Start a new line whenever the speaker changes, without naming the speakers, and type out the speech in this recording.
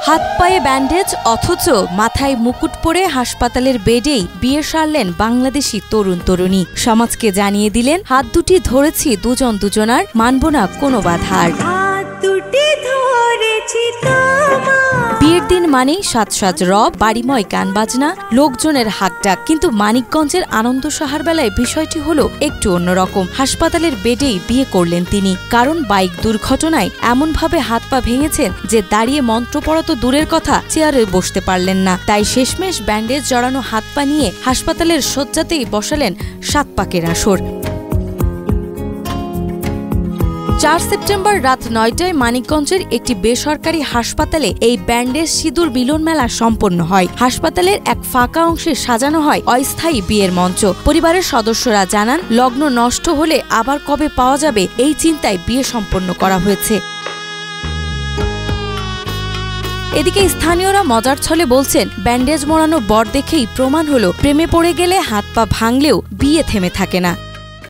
হাত পায়ে ব্যান্ডেজ অথচ মাথায় মুকুট পরে হাসপাতালের বেডেই বিয়ে সারলেন বাংলাদেশি তরুণ তরুণী। সমাজকে জানিয়ে দিলেন, হাত দুটি ধরেছি দুজন দুজনার, মানব না কোনো বাধার। বিয়ের দিন মানেই সাজ সাজ রব, বাড়িময় গান বাজনা, লোকজনের হাকডাক। কিন্তু মানিকগঞ্জের আনন্দ সাহার বেলায় বিষয়টি হলো একটু অন্যরকম। হাসপাতালের বেডেই বিয়ে করলেন তিনি, কারণ বাইক দুর্ঘটনায় এমনভাবে হাত পা ভেঙেছেন যে দাঁড়িয়ে মন্ত্র পড়া তো দূরের কথা, চেয়ারে বসতে পারলেন না। তাই শেষমেশ ব্যান্ডেজ জড়ানো হাত পা নিয়ে হাসপাতালের শয্যাতেই বসালেন 7 পাকের আসর। 4 সেপ্টেম্বর রাত 9টায় মানিকগঞ্জের একটি বেসরকারি হাসপাতালে এই ব্যান্ডেজ সিঁদুর মিলন মেলা সম্পন্ন হয়। হাসপাতালের এক ফাঁকা অংশে সাজানো হয় অস্থায়ী বিয়ের মঞ্চ। পরিবারের সদস্যরা জানান, লগ্ন নষ্ট হলে আবার কবে পাওয়া যাবে এই চিন্তায় বিয়ে সম্পন্ন করা হয়েছে। এদিকে স্থানীয়রা মজার ছলে বলছেন, ব্যান্ডেজ মোড়ানো বর দেখেই প্রমাণ হলো প্রেমে পড়ে গেলে হাত পা ভাঙলেও বিয়ে থেমে থাকে না।